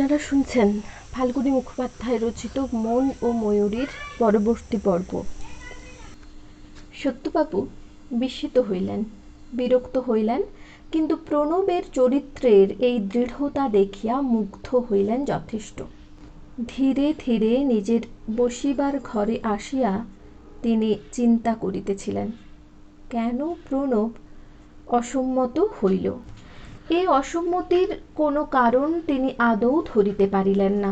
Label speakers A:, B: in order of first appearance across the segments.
A: আপনারা শুনছেন ফাল্গুনী মুখোপাধ্যায় রচিত মন ও ময়ূরীর পরবর্তী পর্ব। সত্যবাবু বিস্মিত হইলেন, বিরক্ত হইলেন, কিন্তু প্রণবের চরিত্রের এই দৃঢ়তা দেখিয়া মুগ্ধ হইলেন যথেষ্ট। ধীরে ধীরে নিজের বসিবার ঘরে আসিয়া তিনি চিন্তা করিতেছিলেন, কেন প্রণব অসম্মত হইল। এই অসম্মতির কোনো কারণ তিনি আদৌ ধরিতে পারিলেন না।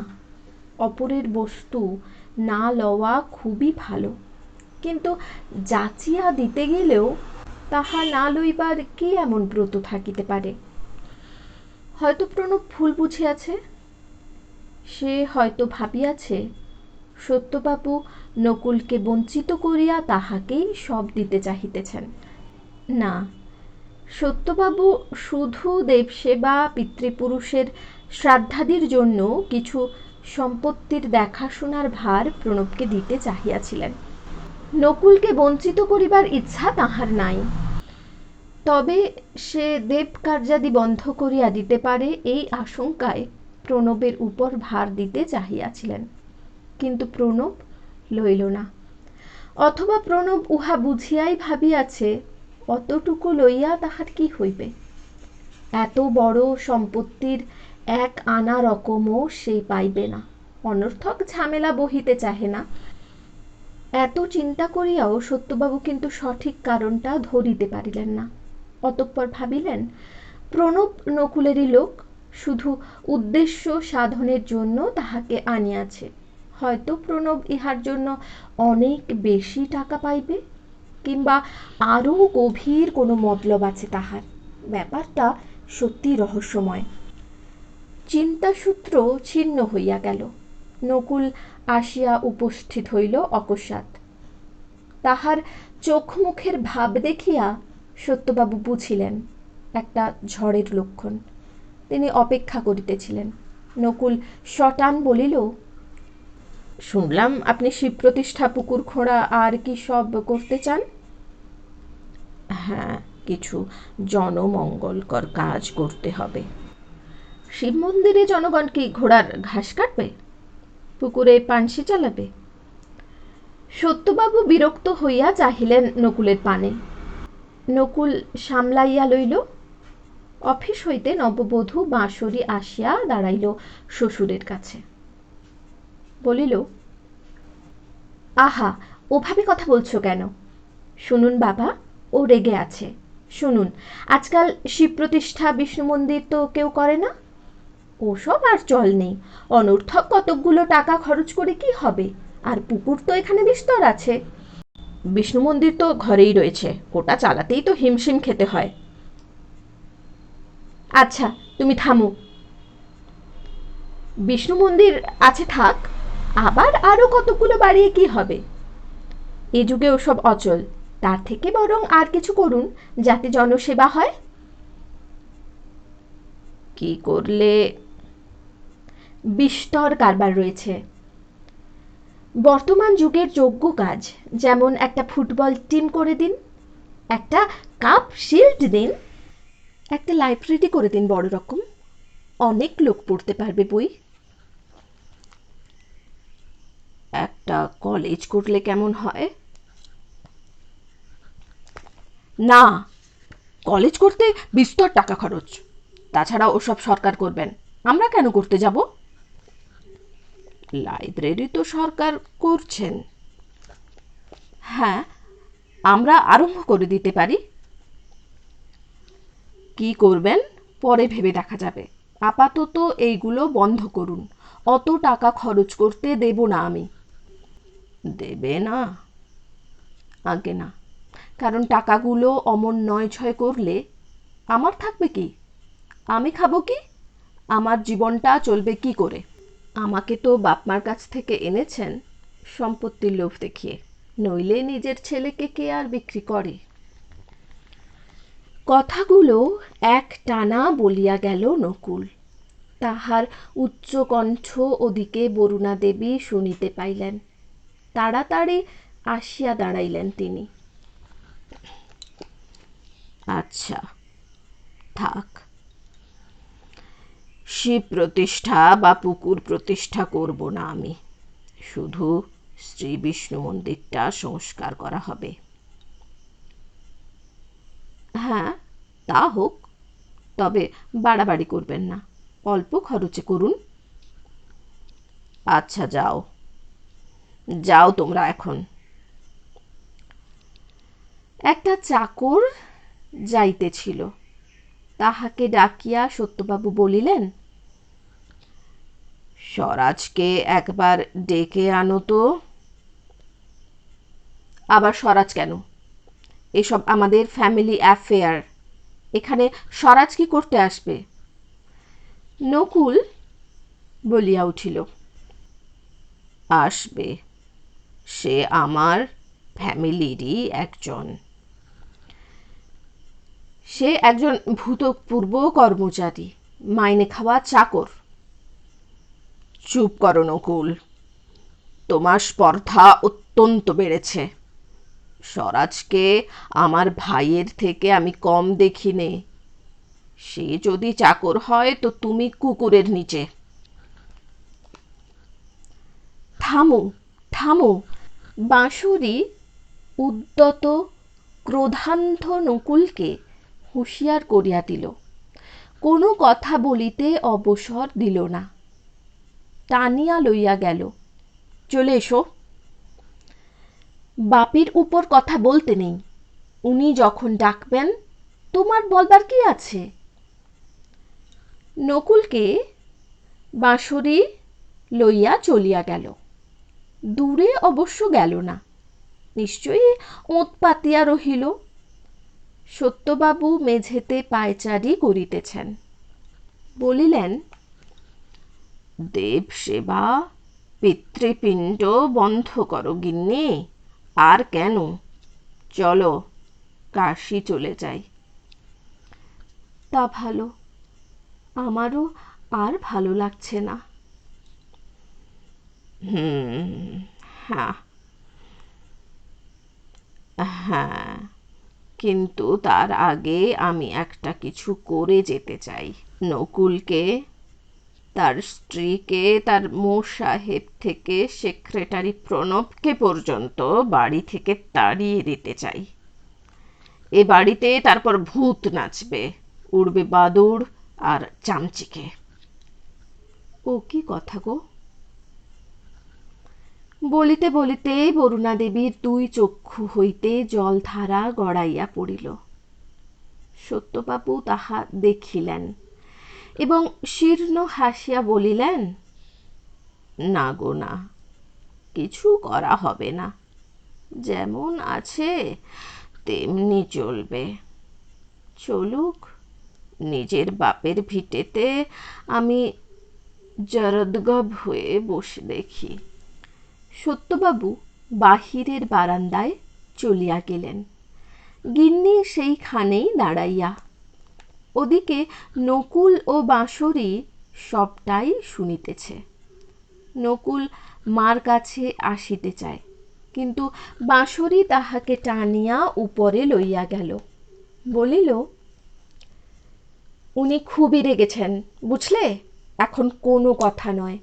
A: অপরের বস্তু না লওয়া খুবই ভালো, কিন্তু যাচিয়া দিতে গেলেও তাহা না লইবার কি এমন ব্রত থাকিতে পারে। হয়তো প্রণব ভুল বুঝিয়াছে। সে হয়তো ভাবিয়াছে সত্যবাবু নকুলকে বঞ্চিত করিয়া তাহাকেই সব দিতে চাহিতেছেন। না, সত্যবাবু শুধু দেবসেবা, পিতৃপুরুষের শ্রাদ্ধাদির জন্য কিছু সম্পত্তির দেখাশোনার ভার প্রণবকে দিতে চাহিয়াছিলেন। নকুলকে বঞ্চিত করিবার ইচ্ছা তাহার নাই। তবে সে দেব কার্যাদি বন্ধ করিয়া দিতে পারে এই আশঙ্কায় প্রণবের উপর ভার দিতে চাহিয়াছিলেন, কিন্তু প্রণব লইল না। অথবা প্রণব উহা বুঝিয়াই ভাবিয়াছে অতটুকু লইয়া তাহার কি হইবে। এত বড় সম্পত্তির 1 আনা রকমও সে পাইবে না, অনর্থক ঝামেলা বহিতে চাহে না। এত চিন্তা করিয়াও সত্যবাবু কিন্তু সঠিক কারণটা ধরিতে পারিলেন না। অতঃপর ভাবিলেন প্রণব নকুলেরই লোক, শুধু উদ্দেশ্য সাধনের জন্য তাহাকে আনিয়াছে। হয়তো প্রণব ইহার জন্য অনেক বেশি টাকা পাইবে, কিংবা আরও গভীর কোনো মতলব আছে তাহার। ব্যাপারটা সত্যি রহস্যময়। চিন্তাসূত্র ছিন্ন হইয়া গেল। নকুল আসিয়া উপস্থিত হইল অকস্মাৎ। তাহার চোখ মুখের ভাব দেখিয়া সত্যবাবু বুঝিলেন একটা ঝড়ের লক্ষণ। তিনি অপেক্ষা করিতেছিলেন। নকুল সটান বলিল, শুনলাম আপনি শিব প্রতিষ্ঠা, পুকুর খোঁড়া আর কি সব করতে চান। হ্যাঁ, কিছু জনমঙ্গলকর কাজ করতে হবে। শিব মন্দিরে জনগণ কি ঘোড়ার ঘাস কাটবে, পুকুরে পানসি চালাবে? সত্যবাবু বিরক্ত হইয়া চাহিলেন নকুলের পানে। নকুল সামলাইয়া লইল। অফিস হইতে নববধূ বাঁশরী আসিয়া দাঁড়াইল শ্বশুরের কাছে। বলিল, আহা, ওভাবে কথা বলছো কেন? শুনুন বাবা, ও রেগে আছে। শুনুন, আজকাল শিব প্রতিষ্ঠা, বিষ্ণু মন্দির তো কেউ করে না। ওসব আর চল নেই। অনর্থক কতকগুলো টাকা খরচ করে কি হবে? আর পুকুর তো এখানে বিস্তর আছে। বিষ্ণু মন্দির তো ঘরেই রয়েছে, ওটা চালাতেই তো হিমশিম খেতে হয়। আচ্ছা, তুমি থামো। বিষ্ণু মন্দির আছে থাক, আবার আরো কতগুলো বাড়িয়ে কি হবে? এ যুগে ওসব অচল। তার থেকে বরং আর কিছু করুন, যাতে জনসেবা হয়। কি করলে? বিস্তর কারবার রয়েছে। বর্তমান যুগের যোগ্য কাজ, যেমন একটা ফুটবল টিম করে দিন, একটা কাপ শিল্ড দিন, একটা লাইব্রেরি করে দিন বড় রকম, অনেক লোক পড়তে পারবে বই। একটা কলেজ করলে কেমন হয়? না, কলেজ করতে বিস্তর টাকা খরচ। তাছাড়া ওসব সরকার করবেন, আমরা কেন করতে যাব? লাইব্রেরি তো সরকার করছেন। হ্যাঁ, আমরা আরম্ভ করে দিতে পারি। কি করবেন পরে ভেবে দেখা যাবে, আপাতত এইগুলো বন্ধ করুন। অত টাকা খরচ করতে দেব না আমি। দেবে না? আগে না, কারণ টাকাগুলো অমন নয় ছয় করলে আমার থাকবে কি? আমি খাবো কি? আমার জীবনটা চলবে কি করে? আমাকে তো বাপমার কাছ থেকে এনেছেন সম্পত্তির লোভ দেখিয়ে, নইলে নিজের ছেলেকে কে আর বিক্রি করে? কথাগুলো এক টানা বলিয়া গেল নকুল। তাহার উচ্চকণ্ঠ ওদিকে বরুণা দেবী শুনিতে পাইলেন। তাড়াতাড়ি আসিয়া দাঁড়াইলেন তিনি। আচ্ছা, থাক।
B: শিব প্রতিষ্ঠা বা পুকুর প্রতিষ্ঠা করব না আমি, শুধু শ্রী বিষ্ণু মন্দিরটা সংস্কার করা হবে। হ্যাঁ, তা হোক, তবে বাড়াবাড়ি করবেন না, অল্প খরচে করুন। আচ্ছা, যাও যাও তোমরা এখন।
A: একটা চাকর যাইতেছিল, তাহাকে ডাকিয়া সত্যবাবু বলিলেন,
B: স্বরাজকে একবার ডেকে আনো তো।
A: আবার স্বরাজ কেন? এসব আমাদের ফ্যামিলি অ্যাফেয়ার, এখানে স্বরাজ কি করতে আসবে? নকুল বলিয়া উঠিল,
B: আসবে, সে আমার ফ্যামিলিরই একজন।
A: সে একজন ভূতপূর্ব কর্মচারী, মাইনে খাওয়া চাকর।
B: চুপ করো নকুল, তোমার স্পর্ধা অত্যন্ত বেড়েছে। স্বরাজকে আমার ভাইয়ের থেকে আমি কম দেখি নে। সে যদি চাকর হয় তো তুমি কুকুরের নিচে।
A: থামো থামো। বাঁশরি উদ্যত ক্রোধান্ধ নকুলকে হুঁশিয়ার করিয়া দিল, কোনো কথা বলিতে অবসর দিল না, টানিয়া লইয়া গেল। চলে এসো। বাপের উপর কথা বলতে নেই, উনি যখন ডাকবেন তোমার বলবার কি আছে? নকুলকে বাঁশরি লইয়া চলিয়া গেল। দূরে অবশ্য গেল না, নিশ্চয়ই ওঁত পাতিয়া রহিল। সত্যবাবু মেঝেতে পায়চারি করিতেছেন, বলিলেন,
B: দেব সেবা পিতৃপিণ্ড বন্ধ করো গিন্নি, আর কেন? চলো কাশী চলে যাই।
A: তা ভালো, আমারও আর ভালো লাগছে না।
B: হ্যাঁ হ্যাঁ, কিন্তু তার আগে আমি একটা কিছু করে যেতে চাই। নকুলকে, তার স্ত্রীকে, তার মোসাহেব থেকে সেক্রেটারি প্রণবকে পর্যন্ত বাড়ি থেকে তাড়িয়ে দিতে চাই। এ বাড়িতে তারপর ভূত নাচবে, উড়বে বাদুড় আর চামচিকে।
A: ও কি কথা গো? বলিতে বলিতে বরুণা দেবীর দুই চক্ষু হইতে জলধারা গড়াইয়া পড়িল। সত্যবাবু তাহা দেখিলেন এবং শীর্ণ হাসিয়া বলিলেন,
B: না গো না, কিছু করা হবে না, যেমন আছে তেমনি চলবে। চলুক, নিজের বাপের ভিটেতে আমি জরদগব হয়ে বসে দেখি।
A: সত্যবাবু বাহিরের বারান্দায় চলিয়া গেলেন, গিন্নি সেইখানেই দাঁড়াইয়া। ওদিকে নকুল ও বাঁশরি সবটাই শুনিতেছে। নকুল মার কাছে আসিতে চায়, কিন্তু বাঁশরি তাহাকে টানিয়া উপরে লইয়া গেল। বলিল, উনি খুবই রেগেছেন, বুঝলে, এখন কোনো কথা নয়।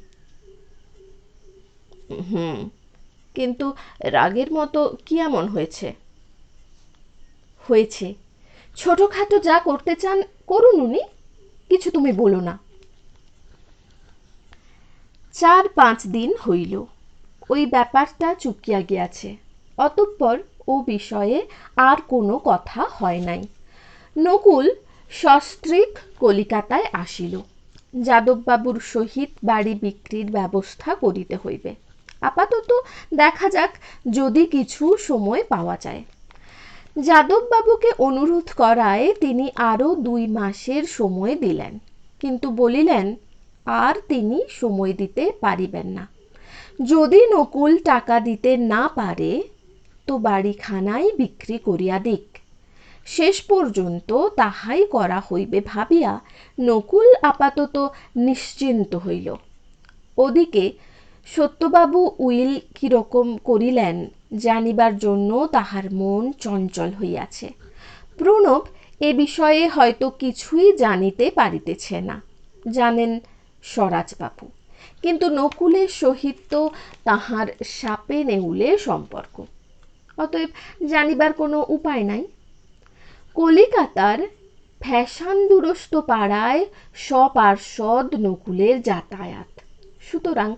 A: কিন্তু রাগের মতো কি এমন হয়েছে? হয়েছে, ছোটখাটো যা করতে চান করুন উনি, কিছু তুমি বলো না। 4-5 দিন হইল ওই ব্যাপারটা চুকিয়া গিয়াছে, অতঃপর ও বিষয়ে আর কোনো কথা হয় নাই। নকুল সস্ত্রীক কলিকাতায় আসিল। যাদববাবুর সহিত বাড়ি বিক্রির ব্যবস্থা করিতে হইবে। আপাতত দেখা যাক যদি কিছু সময় পাওয়া যায়। যাদববাবুকে অনুরোধ করায় তিনি আরও 2 মাসের সময় দিলেন, কিন্তু বলিলেন আর তিনি সময় দিতে পারিবেন না। যদি নকুল টাকা দিতে না পারে তো বাড়িখানাই বিক্রি করিয়া দিক, শেষ পর্যন্ত তাহাই করা হইবে ভাবিয়া নকুল আপাতত নিশ্চিন্ত হইল। ওদিকে সত্যবাবু উইল কিরকম করিলেন জানিবার জন্য তাহার মন চঞ্চল হইয়াছে। প্রণব এ বিষয়ে হয়তো কিছুই জানিতে পারিতেছে না। জানেন স্বরাজবাবু, কিন্তু নকুলের সহিত তো তাহার সাপে নেউলে সম্পর্ক, অতএব জানিবার কোনো উপায় নাই। কলিকাতার ফ্যাশন দুরস্ত পাড়ায় সপার্ষদ নকুলের যাতায়াত, সুতরাং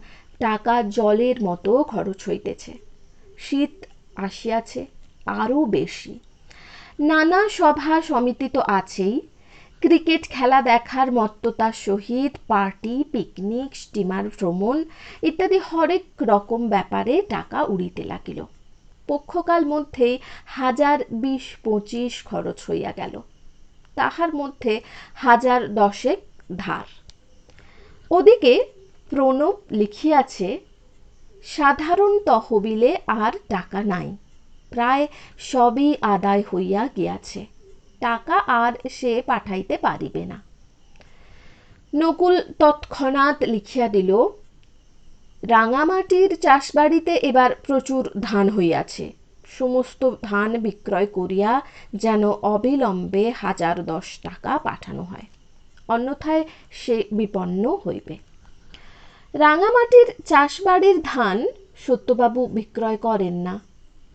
A: টাকা জলের মতো খরচ হইতেছে। শীত আসিয়াছে আরও বেশি। নানা সভা সমিতি তো আছেই, ক্রিকেট খেলা দেখার মত্ততার সহিত পার্টি, পিকনিক, স্টিমার ভ্রমণ ইত্যাদি হরেক রকম ব্যাপারে টাকা উড়িতে লাগিল। পক্ষকাল মধ্যেই 1020-25 খরচ হইয়া গেল, তাহার মধ্যে 1010 ধার। ওদিকে প্রণব লিখিয়াছে, সাধারণ তহবিলে আর টাকা নাই, প্রায় সবই আদায় হইয়া গিয়াছে, টাকা আর সে পাঠাইতে পারিবে না। নকুল তৎক্ষণাৎ লিখিয়া দিল, রাঙামাটির চাষবাড়িতে এবার প্রচুর ধান হইয়াছে, সমস্ত ধান বিক্রয় করিয়া যেন অবিলম্বে 1010 টাকা পাঠানো হয়, অন্যথায় সে বিপন্ন হইবে। রাঙামাটির চাষবাড়ির ধান সত্যবাবু বিক্রয় করেন না,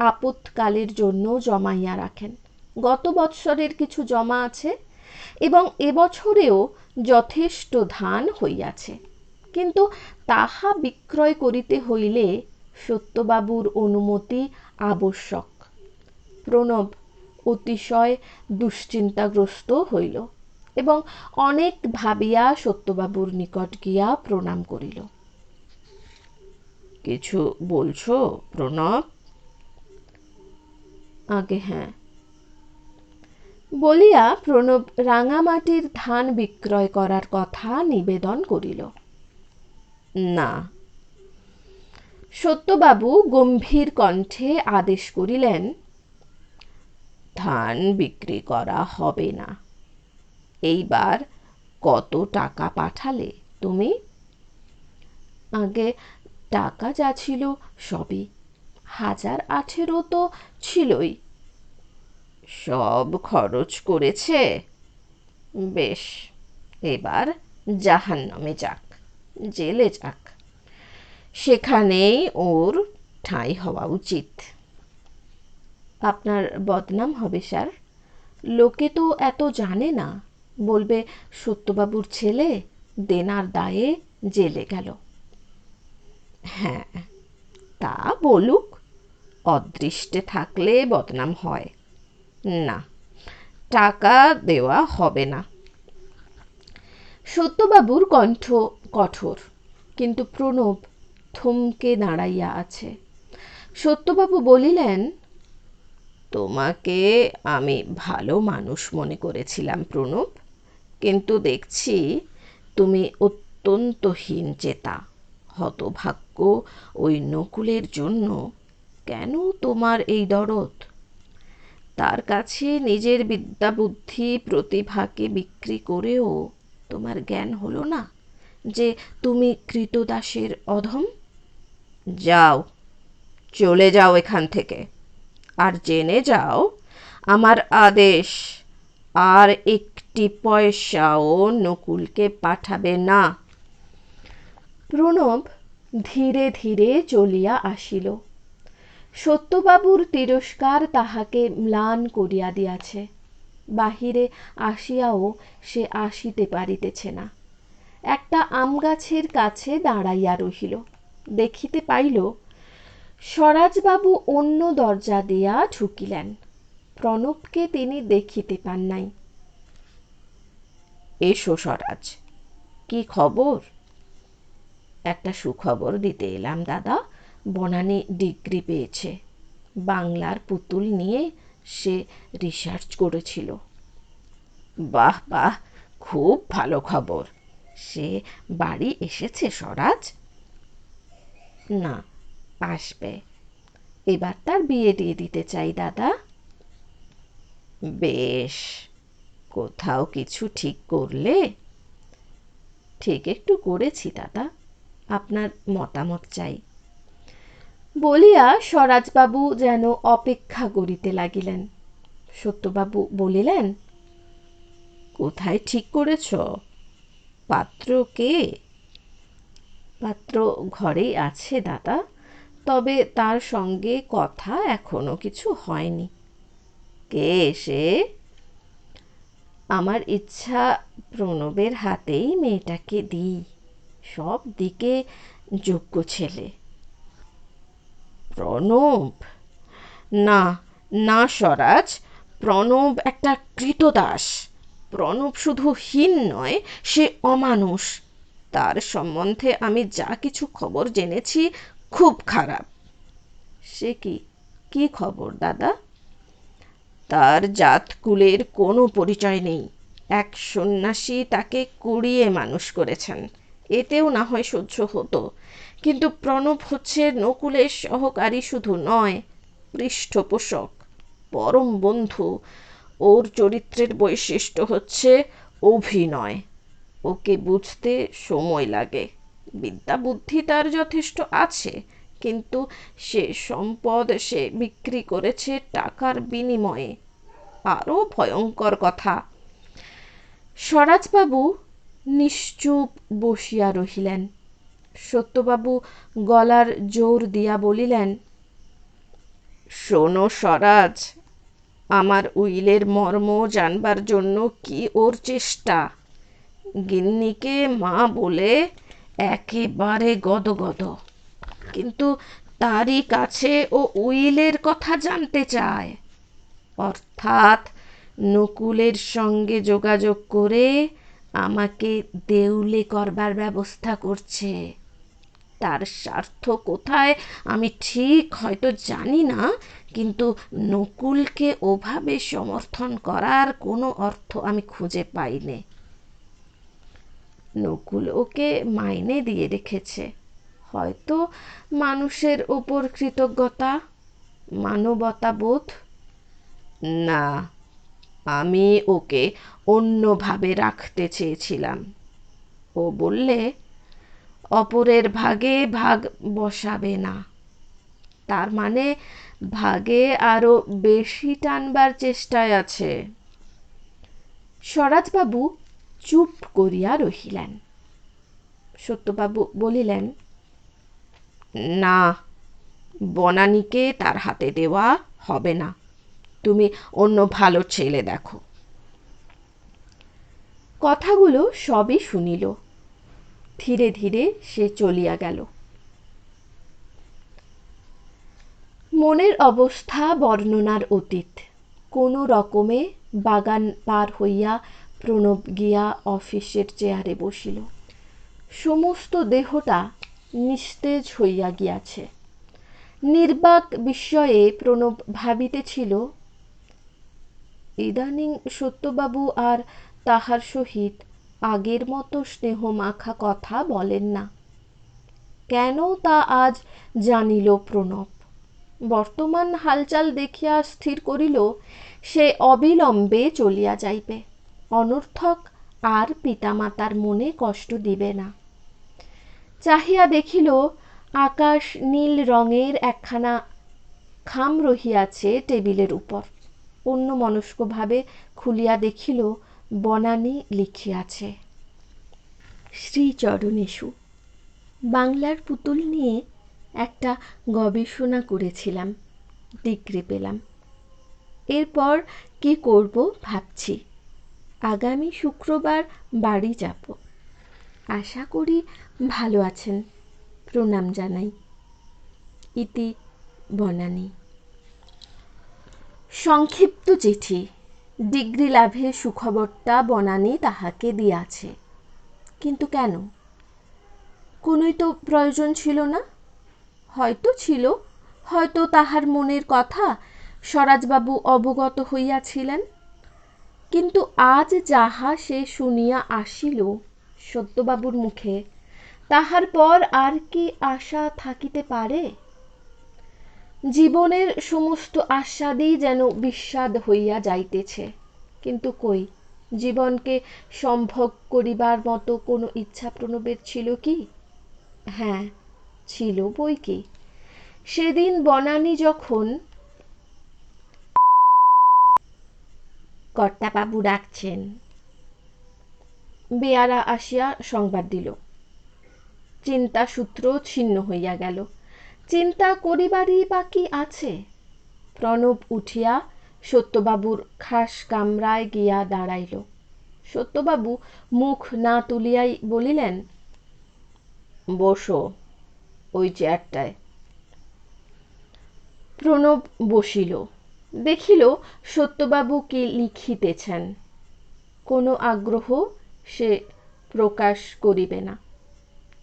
A: আপৎকালের জন্য জমাইয়া রাখেন। গত বৎসরের কিছু জমা আছে এবং এবছরেও যথেষ্ট ধান হইয়াছে, কিন্তু তাহা বিক্রয় করিতে হইলে সত্যবাবুর অনুমতি আবশ্যক। প্রণব অতিশয় দুশ্চিন্তাগ্রস্ত হইল এবং অনেক ভাবিয়া সত্যবাবুর নিকট গিয়া প্রণাম করিল।
B: কিছু বলছো প্রণব?
A: আগে হ্যাঁ বলিয়া প্রণব রাঙামাটির ধান বিক্রয় করার কথা নিবেদন করিল।
B: না।
A: সত্যবাবু গম্ভীর কণ্ঠে আদেশ করিলেন,
B: ধান বিক্রি করা হবে না। এইবার কত টাকা পাঠালে তুমি?
A: আগে টাকা যা ছিল সবই 1018 তো ছিলই।
B: সব খরচ করেছে? বেশ, এবার জাহান্নামে যাক, জেলে যাক, সেখানেই ওর ঠাঁই হওয়া উচিত।
A: আপনার বদনাম হবে স্যার, লোকে তো এত জানে না, বলবে সত্যবাবুর ছেলে দেনার দায়ে জেলে গেল।
B: হ্যাঁ, তা বলুক, অদৃষ্টে থাকলে বদনাম হয় না। টাকা দেওয়া হবে না।
A: সত্যবাবুর কণ্ঠ কঠোর, কিন্তু প্রণব থমকে দাঁড়াইয়া আছে। সত্যবাবু বলিলেন,
B: তোমাকে আমি ভালো মানুষ মনে করেছিলাম প্রণব, কিন্তু দেখছি তুমি অত্যন্ত হীনচেতা। হতভাগ্য ওই নকুলের জন্য কেন তোমার এই দরদ? তার কাছে নিজের বিদ্যা বুদ্ধি প্রতিভাকে বিক্রি করেও তোমার জ্ঞান হলো না যে তুমি কৃতদাসের অধম? যাও, চলে যাও এখান থেকে, আর জেনে যাও আমার আদেশ, আর একটি পয়সাও নকুলকে পাঠাবে না।
A: প্রণব ধীরে ধীরে চলিয়া আসিল। সত্যবাবুর তিরস্কার তাহাকে ম্লান করিয়া দিয়াছে। বাহিরে আসিয়াও সে আসিতে পারিতেছে না। একটা আম গাছের কাছে দাঁড়াইয়া রহিল। দেখিতে পাইল স্বরাজবাবু অন্য দরজা দিয়া ঢুকিলেন। প্রণবকে তিনি দেখিতে পান নাই।
B: এসো স্বরাজ, কি খবর? একটা সুখবর দিতে এলাম দাদা। বনানী ডিগ্রি পেয়েছে। বাংলার পুতুল নিয়ে সে রিসার্চ করেছিল। বাহ বাহ, খুব ভালো খবর। সে বাড়ি এসেছে স্বরাজ?
A: না, আসবে। এবার তার বিয়ে দিয়ে দিতে চাই দাদা।
B: বেশ, কোথাও কিছু ঠিক করলে?
A: ঠিক একটু করেছি দাদা, আপনার মতামত চাই। বলিয়া স্বরাজবাবু যেন অপেক্ষা করিতে লাগিলেন। সত্যবাবু বলিলেন,
B: কোথায় ঠিক করেছ? পাত্র কে? পাত্র ঘরেই আছে দাদা, তবে তার সঙ্গে কথা এখনো কিছু হয়নি। কে সে? আমার ইচ্ছা প্রণবের হাতেই মেয়েটাকে দিই, সব দিকে যোগ্য ছেলে। প্রণব? না না স্বরাজ, প্রণব একটা কৃতদাস। প্রণব শুধু হীন নয়, সে অমানুষ। তার সম্বন্ধে আমি যা কিছু খবর জেনেছি খুব খারাপ। সে কি? কি খবর দাদা? তার জাতকুলের কোনো পরিচয় নেই। এক সন্ন্যাসী তাকে কুড়িয়ে মানুষ করেছেন, এতেও না হয় সহ্য হতো, কিন্তু প্রণব হচ্ছে নকুলের সহকারী শুধু নয়, পৃষ্ঠপোষক, পরম বন্ধু। ওর চরিত্রের বৈশিষ্ট্য হচ্ছে অভিনয়। ওকে বুঝতে সময় লাগে। বিদ্যা বুদ্ধি তার যথেষ্ট আছে, কিন্তু সে সম্পদ সে বিক্রি করেছে টাকার বিনিময়ে। আরও ভয়ঙ্কর কথা। স্বরাজবাবু নিশ্চুপ বসিয়া রহিলেন। সত্যবাবু গলার জোর দিয়া বলিলেন, শোনো স্বরাজ, আমার উইলের মর্ম জানবার জন্য কি ওর চেষ্টা। গিন্নিকে মা বলে একেবারে গদগদ, কিন্তু তারই কাছে ও উইলের কথা জানতে চায়। অর্থাৎ নকুলের সঙ্গে যোগাযোগ করে আমাকে দেউলে করবার ব্যবস্থা করছে। তার স্বার্থ কোথায় আমি ঠিক হয়তো জানি না, কিন্তু নকুলকে ওভাবে সমর্থন করার কোনো অর্থ আমি খুঁজে পাইনি। নকুল ওকে মাইনে দিয়ে রেখেছে, হয়তো মানুষের ওপর কৃতজ্ঞতা, মানবতা বোধ। না, আমি ওকে অন্যভাবে রাখতে চেয়েছিলাম। ও বললে অপরের ভাগে ভাগ বসাবে না, তার মানে ভাগে আরো বেশি টানবার চেষ্টায় আছে। স্বরাজবাবু চুপ করিয়া রহিলেন। সত্যবাবু বলিলেন, না, বনানীকে তার হাতে দেওয়া হবে না। তুমি অন্য ভালো ছেলে দেখো। কথাগুলো সবই শুনিল। ধীরে ধীরে সে চলিয়া গেল। মনের অবস্থা বর্ণনার অতীত। কোনো রকমে বাগান পার হইয়া প্রণব গিয়া অফিসের চেয়ারে বসিল। সমস্ত দেহটা নিস্তেজ হইয়া গিয়াছে। নির্বাক বিস্ময়ে প্রণব ভাবিতেছিল, ইদানিং সত্যবাবু আর তাহার সহিত আগের মতো স্নেহমাখা কথা বলেন না। কেন তা আজ জানিল প্রণব। বর্তমান হালচাল দেখিয়া স্থির করিল সে অবিলম্বে চলিয়া যাইবে, অনর্থক আর পিতামাতার মনে কষ্ট দিবে না। চাহিয়া দেখিল আকাশ নীল রঙের একখানা খাম রহিয়াছে টেবিলের উপর। অন্যমনস্কভাবে খুলিয়া দেখিল বনানী লিখিয়াছে, শ্রীচরণেষু। বাংলার পুতুল নিয়ে একটা গবেষণা করেছিলাম, ডিগ্রি পেলাম। এরপর কি করব ভাবছি। আগামী শুক্রবার বাড়ি যাব। আশা করি ভালো আছেন। প্রণাম জানাই। ইতি বনানী। সংক্ষিপ্ত চিঠি। ডিগ্রি লাভের সুখবরটা বনানী তাহাকে দিয়াছে, কিন্তু কেন? কোনোই তো প্রয়োজন ছিল না। হয়তো ছিল, হয়তো তাহার মনের কথা স্বরাজবাবু অবগত হইয়াছিলেন, কিন্তু আজ যাহা সে শুনিয়া আসিল সত্যবাবুর মুখে, তাহার পর আর কি আশা থাকিতে পারে? জীবনের সমস্ত আস্বাদই যেন বিস্বাদ হইয়া যাইতেছে, কিন্তু কই, জীবনকে সম্ভোগ করিবার মতো কোনো ইচ্ছা প্রণবের ছিল কি? হ্যাঁ, ছিল বই কি। সেদিন বনানী যখন কর্তাবাবু ডাকছেন।
A: বেয়ারা আসিয়া সংবাদ দিল। চিন্তা সূত্র ছিন্ন হইয়া গেল। চিন্তা করিবারই বা কি আছে? প্রণব উঠিয়া সত্যবাবুর খাস কামরায় গিয়া দাঁড়াইল। সত্যবাবু মুখ না তুলিয়াই বলিলেন, বসো ওই চেয়ারটায়। প্রণব বসিল। দেখিল সত্যবাবু কি লিখিতেছেন। কোনো আগ্রহ সে প্রকাশ করিবে না।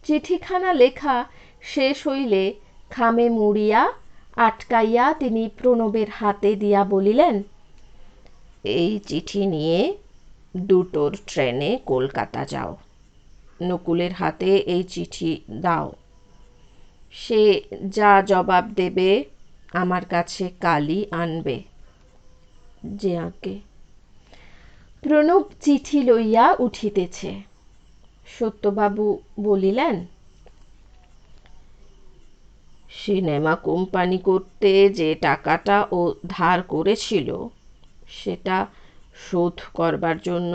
A: চিঠিখানা লেখা শেষ হইলে খামে মুড়িয়া আটকাইয়া তিনি প্রণবের হাতে দিয়া বলিলেন, এই চিঠি নিয়ে 2টোর ট্রেনে কলকাতা যাও। নকুলের হাতে এই চিঠি দাও। সে যা জবাব দেবে আমার কাছে কালই আনবে। যে আঁকে। প্রণব চিঠি লইয়া উঠিতেছে। সত্যবাবু বলিলেন, সিনেমা কোম্পানি করতে যে টাকাটা ও ধার করেছিল সেটা শোধ করবার জন্য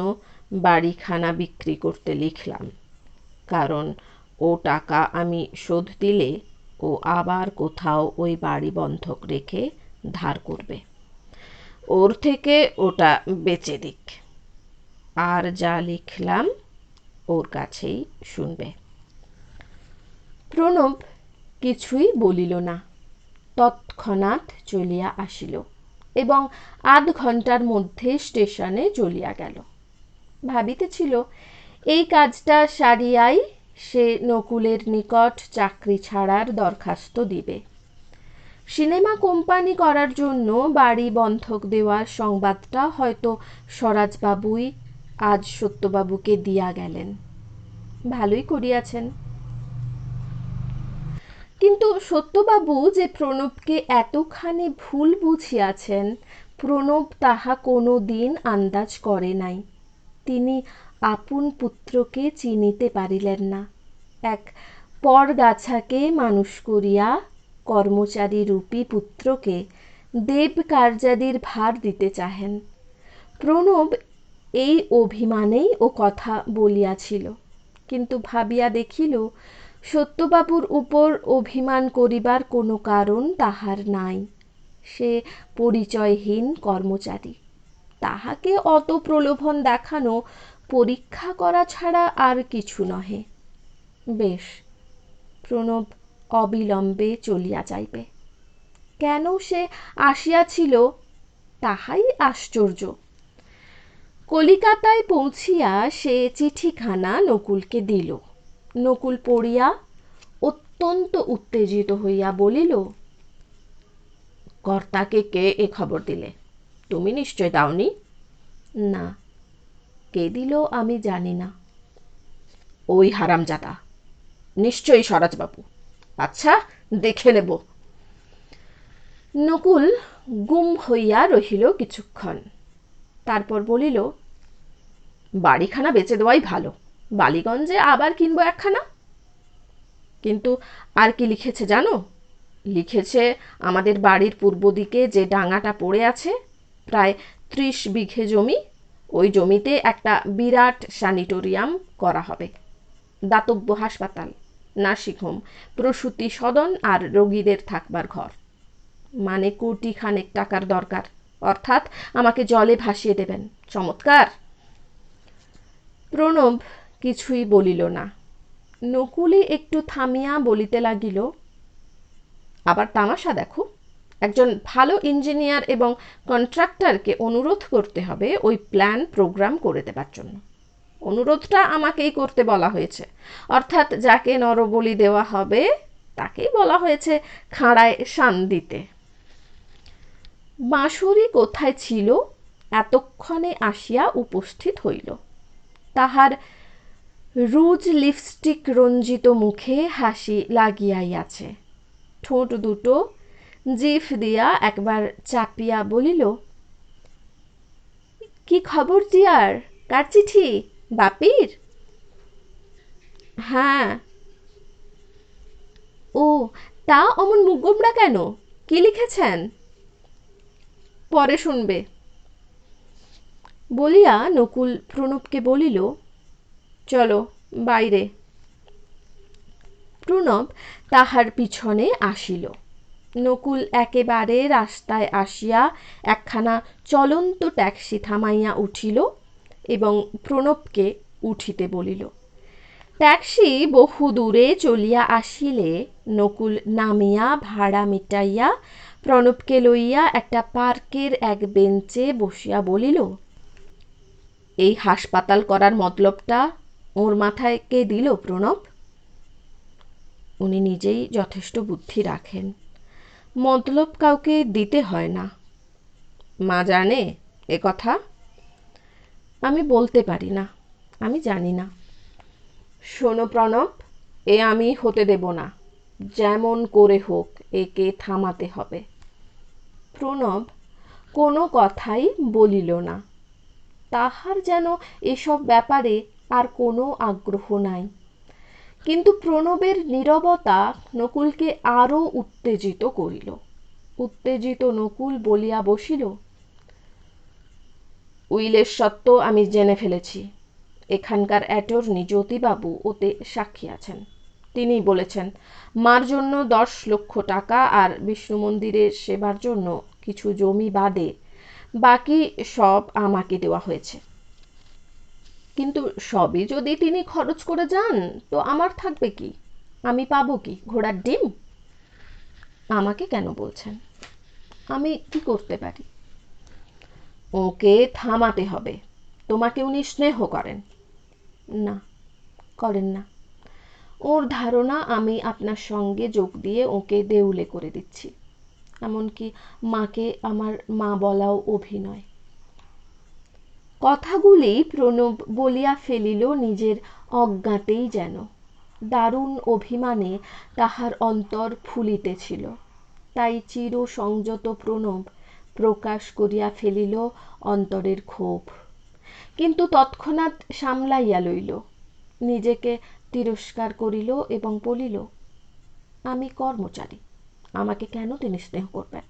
A: বাড়িখানা বিক্রি করতে লিখলাম। কারণ ও টাকা আমি শোধ দিলে ও আবার কোথাও ওই বাড়ি বন্ধক রেখে ধার করবে। ওর থেকে ওটা বেচে দিক। আর যা লিখলাম ওর কাছেই শুনবে। প্রণব কিছুই বলিল না। তৎক্ষণাৎ চলিয়া আসিল এবং আধ ঘণ্টার মধ্যে স্টেশনে চলিয়া গেল। ভাবিতেছিল এই কাজটা সারিয়াই সে নকুলের নিকট চাকরি ছাড়ার দরখাস্ত দিবে। সিনেমা কোম্পানি করার জন্য বাড়ি বন্ধক দেওয়ার সংবাদটা হয়তো স্বরাজবাবুই আজ সত্যবাবুকে দিয়া গেলেন। ভালোই করিয়াছেন। কিন্তু সত্যবাবু যে প্রণবকে এতখানি ভুল বুঝিয়াছেন, প্রণব তাহা কোনো দিন আন্দাজ করে নাই। তিনি আপন পুত্রকে চিনিতে পারিলেন না। এক পরগাছাকে মানুষ করিয়া কর্মচারী রূপী পুত্রকে দেব কার্যাদির ভার দিতে চাহেন। প্রণব এই অভিমানেই ও কথা বলিয়াছিল, কিন্তু ভাবিয়া দেখিল সত্যবাবুর উপর অভিমান করিবার কোনো কারণ তাহার নাই। সে পরিচয়হীন কর্মচারী। তাহাকে অত প্রলোভন দেখানো পরীক্ষা করা ছাড়া আর কিছু নহে। বেশ, প্রণব অবিলম্বে চলিয়া যাইবে। কেন সে আসিয়াছিল তাহাই আশ্চর্য। কলিকাতায় পৌঁছিয়া সে চিঠিখানা নকুলকে দিল। নকুল পড়িয়া অত্যন্ত উত্তেজিত হইয়া বলিল, কর্তাকে কে এ খবর দিলে? তুমি নিশ্চয় দাওনি? না, কে দিল আমি জানি না। ওই হারামজাদা, নিশ্চয়ই স্বরাজবাবু। আচ্ছা, দেখে নেব। নকুল গুম হইয়া রহিল কিছুক্ষণ। তারপর বলিল, বাড়িখানা বেচে দেওয়াই ভালো। বালিগঞ্জে আবার কিনবো একখানা। কিন্তু আর কি লিখেছে জানো? লিখেছে আমাদের বাড়ির পূর্ব দিকে যে ডাঙাটা পড়ে আছে, প্রায় 30 বিঘে জমি, ওই জমিতে একটা বিরাট স্যানিটোরিয়াম করা হবে। দাতব্য হাসপাতাল, নার্সিংহোম, প্রসূতি সদন আর রোগীদের থাকবার ঘর। মানে 1 কোটি টাকার দরকার। অর্থাৎ আমাকে জলে ভাসিয়ে দেবেন। চমৎকার। প্রণব কিছুই বলিল না। নকুলি একটু থামিয়া বলিতে লাগিল, আবার তামাশা দেখো। একজন ভালো ইঞ্জিনিয়ার এবং কন্ট্রাক্টরকে অনুরোধ করতে হবে ওই প্ল্যান প্রোগ্রাম করে দেবার জন্য। অনুরোধটা আমাকেই করতে বলা হয়েছে। অর্থাৎ যাকে নরবলি দেওয়া হবে তাকেই বলা হয়েছে খাঁড়ায় শান দিতে। বাঁশরি কোথায় ছিল এতক্ষণে আসিয়া উপস্থিত হইল। তাহার রুজ লিপস্টিক রঞ্জিত মুখে হাসি লাগিয়াইয়াছে। ঠোঁট দুটো জিভ দিয়া একবার চাপিয়া বলিল, কি খবর ডিয়ার? কার চিঠি? বাপির? হ্যাঁ। ও, তা অমন মুখ গোমড়া কেন? কি লিখেছেন? পরে শুনবে বলিয়া নকুল প্রণবকে বলিল, চলো বাইরে। প্রণব তাহার পিছনে আসিল। নকুল একেবারে রাস্তায় আসিয়া একখানা চলন্ত ট্যাক্সি থামাইয়া উঠিল এবং প্রণবকে উঠিতে বলিল। ট্যাক্সি বহু দূরে চলিয়া আসিলে নকুল নামিয়া ভাড়া মিটাইয়া প্রণবকে লইয়া একটা পার্কের এক বেঞ্চে বসিয়া বলিল, এই হাসপাতাল করার মতলবটা ওর মাথায় কে দিল প্রণব? উনি নিজেই যথেষ্ট বুদ্ধি রাখেন, মতলব কাউকে দিতে হয় না। মা জানে এ কথা? আমি বলতে পারি না, আমি জানি না। শোনো প্রণব, এ আমি হতে দেব না, যেমন করে হোক একে থামাতে হবে। প্রণব কোনো কথাই বলিল না। তাহার যেন এসব ব্যাপারে আর কোনো আগ্রহ নাই। কিন্তু প্রণবের নীরবতা নকুলকে আরো উত্তেজিত করিল। উত্তেজিত নকুল বলিয়া বসিল, উইলের সত্ত্ব আমি জেনে ফেলেছি। এখানকার অ্যাটর্নি জ্যোতিবাবু ওতে সাক্ষী আছেন। তিনিই বলেছেন মার জন্য 10 লক্ষ টাকা আর বিষ্ণু মন্দিরের সেবার জন্য কিছু জমি বাদে বাকি সব আমাকে দেওয়া হয়েছে। কিন্তু সবই যদি তিনি খরচ করে যান তো আমার থাকবে কি? আমি পাবো কি? ঘোড়ার ডিম? আমাকে কেন বলছেন? আমি কি করতে পারি? ওকে থামাতে হবে। তোমাকে উনি স্নেহ করেন? না, করেন না। ওর ধারণা আমি আপনার সঙ্গে যোগ দিয়ে ওকে দেউলে করে দিচ্ছি। এমনকি মাকে আমার মা বলাও অভিনয়। কথাগুলি প্রণব বলিয়া ফেলিল নিজের অজ্ঞাতেই যেন। দারুণ অভিমানে তাহার অন্তর ফুলিতেছিল। তাই চির সংযত প্রণব প্রকাশ করিয়া ফেলিল অন্তরের ক্ষোভ। কিন্তু তৎক্ষণাৎ সামলাইয়া লইল, নিজেকে তিরস্কার করিল এবং বলিল, আমি কর্মচারী, আমাকে কেন তিনি স্নেহ করবেন?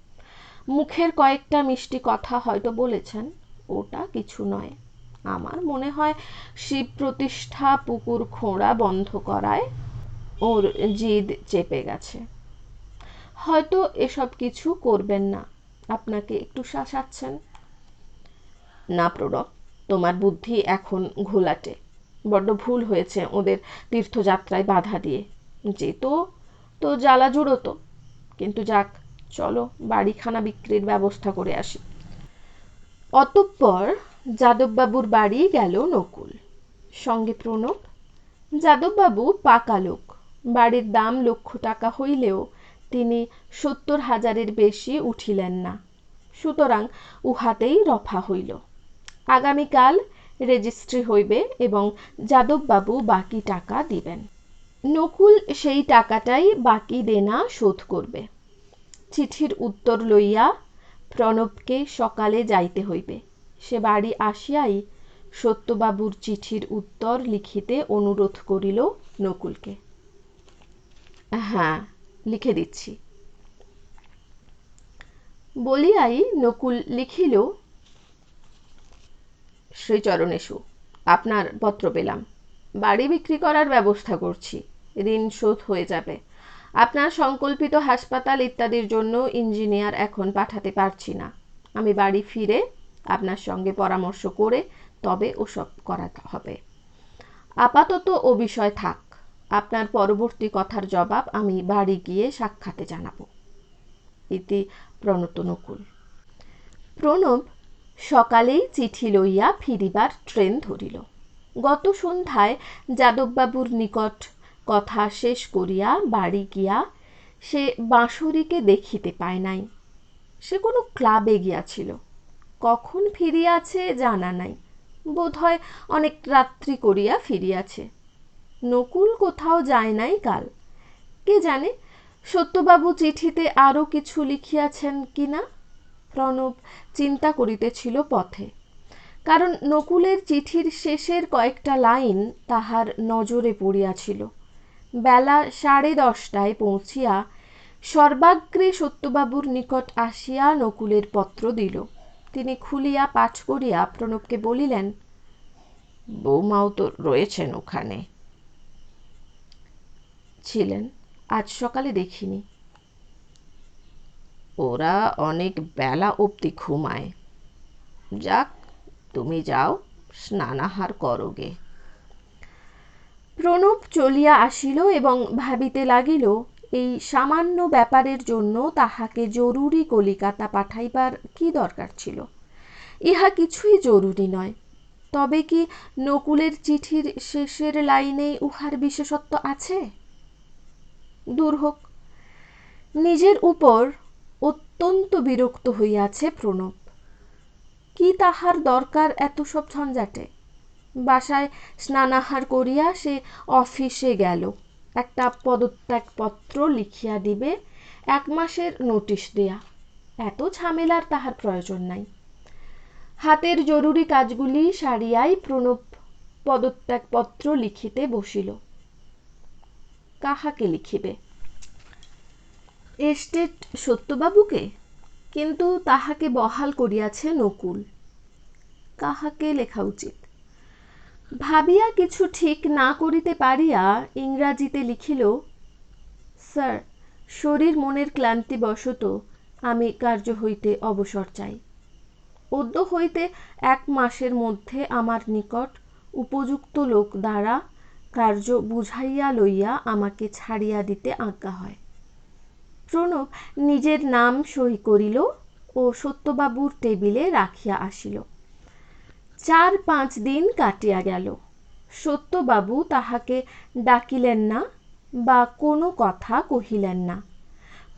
A: মুখের কয়েকটা মিষ্টি কথা হয়তো বলেছেন, ওটা কিছু নয়। আমার মনে হয় শিব প্রতিষ্ঠা পুকুর খোঁড়া বন্ধ করায় ওর জিদ চেপে গেছে। হয়তো এসব কিছু করবেন না, আপনাকে একটু শাসাচ্ছেন। না প্রণব, তোমার বুদ্ধি এখন ঘোলাটে। বড্ড ভুল হয়েছে ওদের তীর্থযাত্রায় বাধা দিয়ে। যেত তো জ্বালা জুড়োতো। কিন্তু যাক, চলো বাড়িখানা বিক্রির ব্যবস্থা করে আসি। অতঃপর যাদববাবুর বাড়ি গেল নকুল, সঙ্গে প্রণব। যাদববাবু পাকা লোক। বাড়ির দাম লক্ষ টাকা হইলেও তিনি 70,000-এর বেশি উঠিলেন না। সুতরাং উহাতেই রফা হইল। আগামীকাল রেজিস্ট্রি হইবে এবং যাদববাবু বাকি টাকা দিবেন। নকুল সেই টাকাটাই বাকি দেনা শোধ করবে। চিঠির উত্তর লইয়া প্রণবকে সকালে যাইতে হইবে। সে বাড়ি আসিয়াই সত্যবাবুর চিঠির উত্তর লিখিতে অনুরোধ করিল নকুলকে। হ্যাঁ, লিখে দিচ্ছি বলিয়াই নকুল লিখিল, শ্রীচরণেশু, আপনার পত্র পেলাম। বাড়ি বিক্রি করার ব্যবস্থা করছি। ঋণ শোধ হয়ে যাবে। আপনার সংকল্পিত হাসপাতাল ইত্যাদির জন্য ইঞ্জিনিয়ার এখন পাঠাতে পারছি না। আমি বাড়ি ফিরে আপনার সঙ্গে পরামর্শ করে তবে ওসব করাতে হবে। আপাতত ও বিষয় থাক। আপনার পরবর্তী কথার জবাব আমি বাড়ি গিয়ে সাক্ষাতে জানাব। ইতি প্রণত নকুল। প্রণব সকালেই চিঠি লইয়া ফিরিবার ট্রেন ধরিল। গত সন্ধ্যায় যাদববাবুর নিকট কথা শেষ করিয়া বাড়ি গিয়া সে বাঁশরীকে দেখিতে পায় নাই। সে কোনো ক্লাবে গিয়াছিল। কখন ফিরিয়াছে জানা নাই। বোধহয় অনেক রাত্রি করিয়া ফিরিয়াছে। নকুল কোথাও যায় নাই কাল। কে জানে সত্যবাবু চিঠিতে আরো কিছু লিখিয়াছেন কিনা। প্রণব চিন্তা করিতেছিল পথে, কারণ নকুলের চিঠির শেষের কয়েকটা লাইন তাহার নজরে পড়িয়াছিল। বেলা 10:30টায় পৌঁছিয়া সর্বাগ্রে সত্যবাবুর নিকট আসিয়া নকুলের পত্র দিল। তিনি খুলিয়া পাঠ করিয়া প্রণবকে বলিলেন,
B: বৌমাও তো রয়েছেন ওখানে।
A: ছিলেন, আজ সকালে দেখিনি।
B: ওরা অনেক বেলা অবধি ঘুমায়। যাক, তুমি যাও, স্নানাহার করোগে।
A: প্রণব চলিয়া আসিল এবং ভাবিতে লাগিল এই সামান্য ব্যাপারের জন্য তাহাকে জরুরি কলিকাতা পাঠাইবার কি দরকার ছিল। ইহা কিছুই জরুরি নয়। তবে কি নকুলের চিঠির শেষের লাইনেই উহার বিশেষত্ব আছে? দূর হোক। নিজের উপর অত্যন্ত বিরক্ত হইয়াছে প্রণব। কি তাহার দরকার এত সব ঝঞ্ঝাটে? বাসায় স্নানাহার করিয়া সে অফিসে গেল। একটা পদত্যাগপত্র লিখিয়া দিবে, 1 মাসের নোটিশ দেয়া। এত ঝামেলার তাহার প্রয়োজন নাই। হাতের জরুরি কাজগুলি সারিয়াই প্রণব পদত্যাগপত্র লিখিতে বসিল। কাহাকে লিখিবে? এস্টেট সত্যবাবুকে? কিন্তু তাহাকে বহাল করিয়াছে নকুল। কাহাকে লেখা উচিত? ভাবিয়া কিছু ঠিক না করিতে পারিয়া ইংরাজিতে লিখিল, স্যার, শরীর মনের ক্লান্তিবশত আমি কার্য হইতে অবসর চাই। অদ্য হইতে 1 মাসের মধ্যে আমার নিকট উপযুক্ত লোক দ্বারা কার্য বুঝাইয়া লইয়া আমাকে ছাড়িয়া দিতে আজ্ঞা হয়। প্রণব নিজের নাম সই করিল ও সত্যবাবুর টেবিলে রাখিয়া আসিল। 4-5 দিন কাটিয়া গেল। সত্যবাবু তাহাকে ডাকিলেন না বা কোনো কথা কহিলেন না।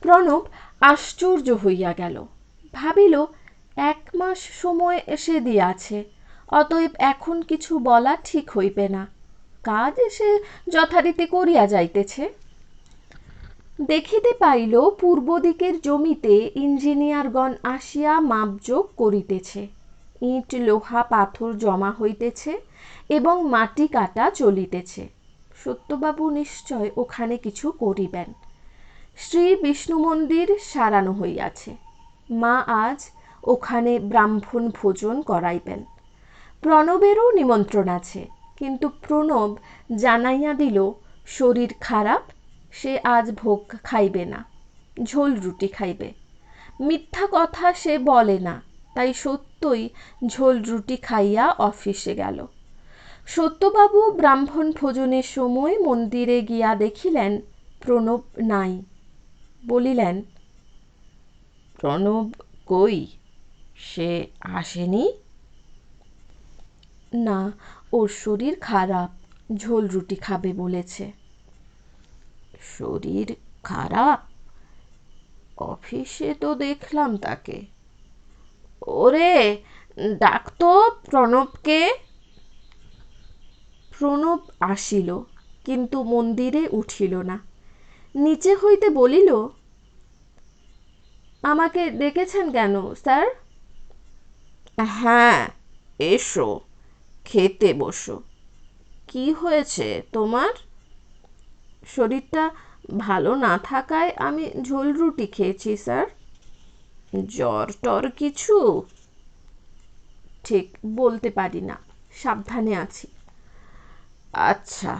A: প্রণব আশ্চর্য হইয়া গেল। ভাবিল 1 মাস সময় এসে দিয়াছে, অতএব এখন কিছু বলা ঠিক হইবে না। কাজ এসে যথারীতি করিয়া যাইতেছে। দেখিতে পাইল পূর্ব দিকের জমিতে ইঞ্জিনিয়ারগণ আসিয়া মাপজোক করিতেছে। ইট লোহা পাথর জমা হইতেছে এবং মাটি কাটা চলিতেছে। সত্যবাবু নিশ্চয় ওখানে কিছু করিবেন। শ্রী বিষ্ণু মন্দির সারানো হইয়াছে। মা আজ ওখানে ব্রাহ্মণ ভোজন করাইবেন। প্রণবেরও নিমন্ত্রণ আছে, কিন্তু প্রণব জানাইয়া দিল শরীর খারাপ, সে আজ ভোগ খাইবে না, ঝোল রুটি খাইবে। মিথ্যা কথা সে বলে না, তাই সত্যই ঝোল রুটি খাইয়া অফিসে গেল। সত্যবাবু ব্রাহ্মণ ভোজনের সময় মন্দিরে গিয়া দেখিলেন প্রণব নাই। বলিলেন,
B: প্রণব কই? সে আসেনি?
A: না, ওর শরীর খারাপ, ঝোল রুটি খাবে বলেছে।
B: শরীর খারাপ? অফিসে তো দেখলাম তাকে। ওরে, ডাকতো প্রণবকে।
A: প্রণব আসিল, কিন্তু মন্দিরে উঠিল না। নিচে হইতে বলিল, আমাকে ডেকেছেন কেন স্যার?
B: হ্যাঁ, এসো, খেতে বসো। কি হয়েছে তোমার?
A: শরীরটা ভালো না থাকায় আমি ঝোল রুটি খেয়েছি স্যার।
B: জ্বর টর কিছু?
A: ঠিক বলতে পারি না, সাবধানে আছি।
B: আচ্ছা,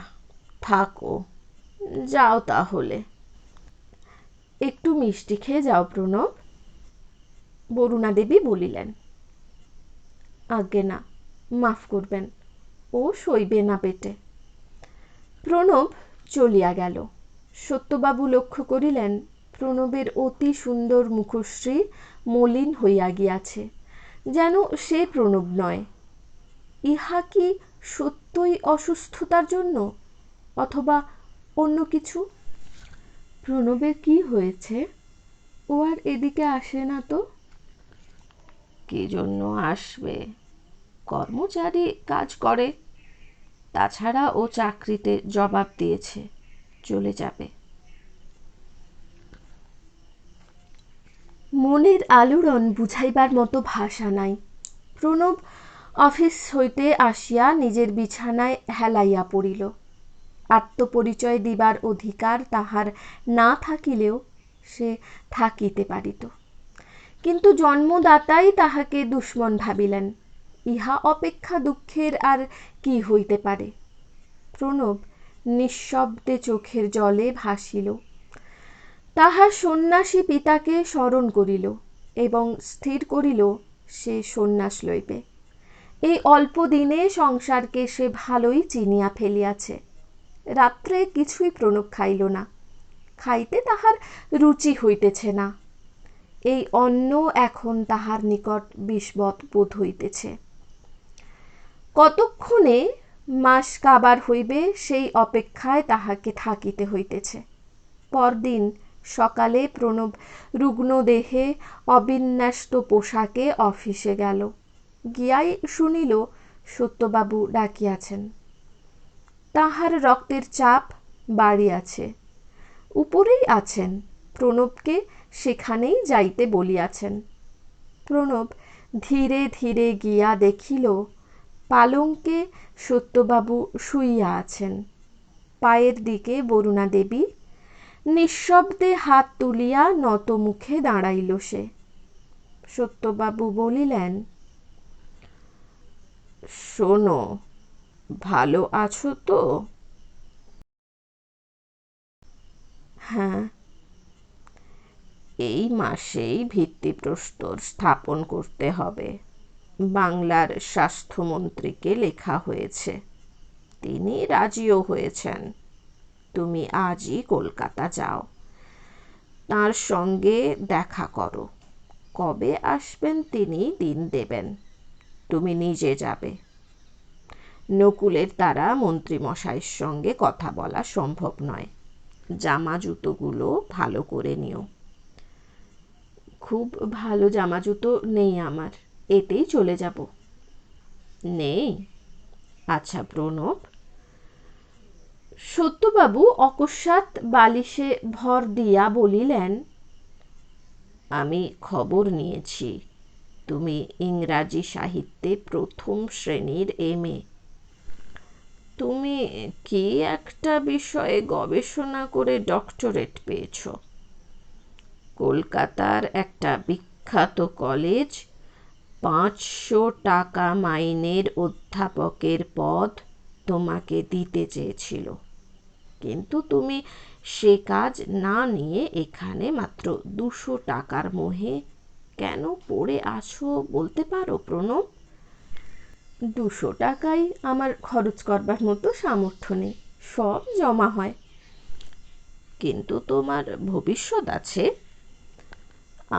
B: থাকো, যাও তাহলে।
A: একটু মিষ্টি খেয়ে যাও প্রণব, বরুণা দেবী বলিলেন। আজ্ঞে না, মাফ করবেন, ও সইবে না পেটে। প্রণব চলিয়া গেল। সত্যবাবু লক্ষ্য করিলেন প্রণবের অতি সুন্দর মুখশ্রী মলিন হইয়া গিয়াছে, যেন সে প্রণব নয়। ইহা কি সত্যই অসুস্থতার জন্য, অথবা অন্য কিছু? প্রণবের কি হয়েছে? ও আর এদিকে আসে না তো?
B: কি জন্য আসবে? কর্মচারী কাজ করে, তাছাড়া ও চাকরিতে জবাব দিয়েছে, চলে যাবে।
A: মনের আলোড়ন বুঝাইবার মতো ভাষা নাই। প্রণব অফিস হইতে আসিয়া নিজের বিছানায় হেলাইয়া পড়িল। আত্মপরিচয় দিবার অধিকার তাহার না থাকিলেও সে থাকিতে পারিত, কিন্তু জন্মদাতাই তাহাকে দুশ্মন ভাবিলেন। ইহা অপেক্ষা দুঃখের আর কি হইতে পারে। প্রণব নিঃশব্দে চোখের জলে ভাসিল। তাহার সন্ন্যাসী পিতাকে স্মরণ করিল এবং স্থির করিল সে সন্ন্যাস লইবে। এই অল্প দিনে সংসারকে সে ভালোই চিনিয়া ফেলিয়াছে। রাত্রে কিছুই প্রণব খাইল না, খাইতে তাহার রুচি হইতেছে না। এই অন্ন এখন তাহার নিকট বিষবৎ বোধ হইতেছে। কতক্ষণে মাস কাবার হইবে সেই অপেক্ষায় তাহাকে থাকিতে হইতেছে। পরদিন সকালে প্রণব রুগ্ন দেহে অবিন্যস্ত পোশাকে অফিসে গেল। গিয়াই শুনিল সত্যবাবু ডাকিয়াছেন। তাহার রক্তের চাপ বাড়িয়াছে, উপরেই আছেন, প্রণবকে সেখানেই যাইতে বলিয়াছেন। প্রণব ধীরে ধীরে গিয়া দেখিল পালঙ্কে সত্যবাবু শুইয়া আছেন। পায়ের দিকে বরুণা দেবী। নিঃশব্দে হাত তুলিয়া নত মুখে দাঁড়াইল সে। সত্যবাবু বলিলেন, শোনো, ভালো আছো তো? হ্যাঁ। এই মাসেই ভিত্তিপ্রস্তর স্থাপন করতে হবে। বাংলার স্বাস্থ্যমন্ত্রীকে লেখা হয়েছে, তিনি রাজিও হয়েছেন। তুমি আজই কলকাতা যাও, তার সঙ্গে দেখা করো। কবে আসবেন তিনি দিন দেবেন, তুমি নিজে যাবে। নকুলের দ্বারা মন্ত্রীমশাইয়ের সঙ্গে কথা বলা সম্ভব নয়। জামা জুতোগুলো ভালো করে নিও। খুব ভালো জামা জুতো নেই আমার, এতেই চলে যাব। নেই? আচ্ছা প্রণব। সত্যবাবু অকস্মাৎ বালিশে ভর দিয়া বলিলেন, আমি খবর নিয়েছি তুমি ইংরাজি সাহিত্যে প্রথম শ্রেণীর MA। তুমি কি একটা বিষয়ে গবেষণা করে ডক্টরেট পেয়েছ। কলকাতার একটা বিখ্যাত কলেজ 500 টাকা মাইনের অধ্যাপকের পদ তোমাকে দিতে চেয়েছিল, কিন্তু তুমি সে কাজ না নিয়ে এখানে মাত্র 200 টাকার মোহে কেন পড়ে আছো বলতে পারো প্রণব? 200 টাকায় আমার খরচ করবার মতো সামর্থ্য নেই, সব জমা হয়। কিন্তু তোমার ভবিষ্যৎ আছে।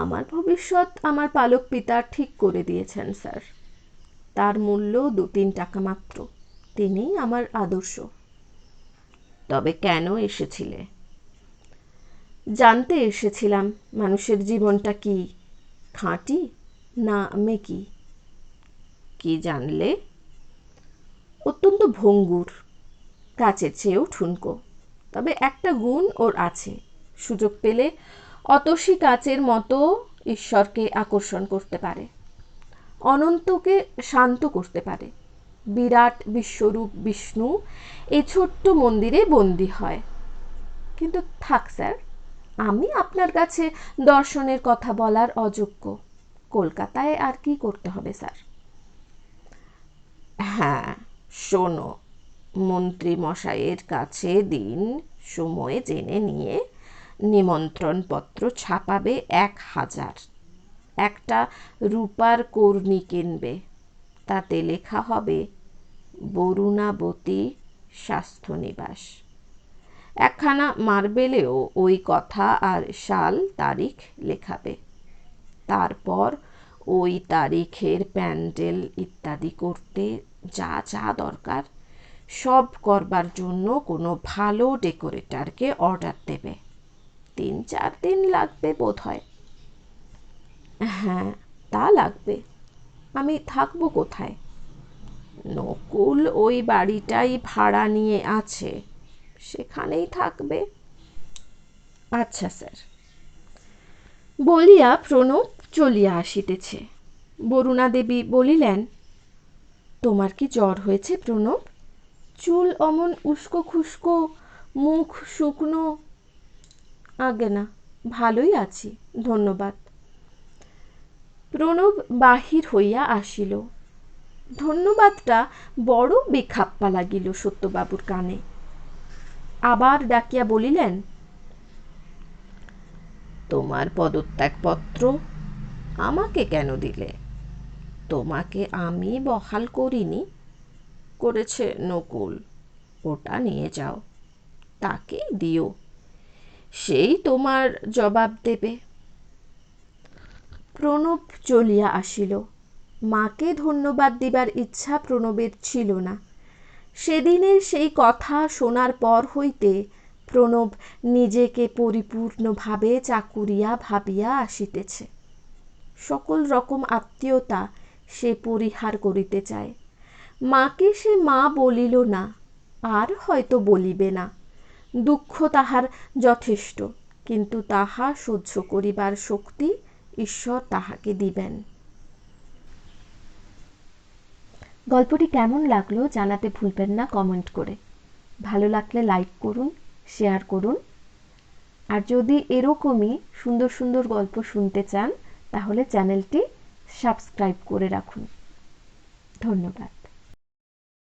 A: আমার ভবিষ্যৎ আমার পালক পিতা ঠিক করে দিয়েছেন স্যার। তার মূল্য 2-3 টাকা মাত্র, তিনিই আমার আদর্শ। তবে কেন এসেছিলে? জানতে এসেছিলাম মানুষের জীবনটা কি, খাঁটি না মেকি। কি জানলে? অত্যন্ত ভঙ্গুর, কাচের চেয়েও ঠুনকো, তবে একটা গুণ ওর আছে, সুযোগ পেলে অতসী কাচের মতো ঈশ্বরকে আকর্ষণ করতে পারে, অনন্তকে শান্ত করতে পারে। বিরাট বিশ্বরূপ বিষ্ণু এই ছোট্ট মন্দিরে বন্দী হয়। কিন্তু থাক স্যার, আমি আপনার কাছে দর্শনের কথা বলার অযোগ্য। কলকাতায় আর কি করতে হবে স্যার? হ্যাঁ শোনো, মন্ত্রী মশাইয়ের কাছে দিন সময় জেনে নিয়ে নিমন্ত্রণপত্র ছাপাবে 1000। একটা রূপার কর্ণি কিনবে, তাতে লেখা হবে বরুণাবতী স্বাস্থ্যনিবাস। একখানা মার্বেলেও ওই কথা আর সাল তারিখ লেখাবে। তারপর ওই তারিখের প্যান্ডেল ইত্যাদি করতে যা যা দরকার সব করবার জন্য কোনো ভালো ডেকোরেটরকে অর্ডার দেবে। 3-4 দিন লাগবে বোধ হয়। হ্যাঁ তা লাগবে। আমি থাকবো কোথায়? নকুল ওই বাড়িটাই ভাড়া নিয়ে আছে, সেখানেই থাকবে। আচ্ছা স্যার। বলিয়া প্রণব চলিয়া আসিতেছে। বরুণা দেবী বলিলেন, তোমার কি জ্বর হয়েছে প্রণব? চুল অমন উস্কো খুস্কো, মুখ শুকনো। আগে না, ভালোই আছি, ধন্যবাদ। প্রণব বাহির হইয়া আসিল। ধন্যবাদটা বড় বেখাপ্পা লাগিল সত্যবাবুর কানে। আবার ডাকিয়া বলিলেন,
B: তোমার পদত্যাগপত্র আমাকে কেন দিলে? তোমাকে আমি বহাল করিনি, করেছে নকুল। ওটা নিয়ে যাও, তাকেই দিও, সেই তোমার জবাব দেবে।
A: প্রণব চলিয়া আসিল। মাকে ধন্যবাদ দিবার ইচ্ছা প্রণবের ছিল না। সেদিনের সেই কথা শোনার পর হইতে প্রণব নিজেকে পরিপূর্ণভাবে চাকুরিয়া ভাবিয়া আসিতেছে। সকল রকম আত্মীয়তা সে পরিহার করিতে চায়। মাকে সে মা বলিল না, আর হয়তো বলিবে না। দুঃখ তাহার যথেষ্ট, কিন্তু তাহা সহ্য করিবার শক্তি ঈশ্বর তাহাকে দিবেন। গল্পটি কেমন লাগলো জানাতে ভুলবেন না কমেন্ট করে। ভালো লাগলে লাইক করুন, শেয়ার করুন। আর যদি এরকমই সুন্দর সুন্দর গল্প শুনতে চান তাহলে চ্যানেলটি সাবস্ক্রাইব করে রাখুন। ধন্যবাদ।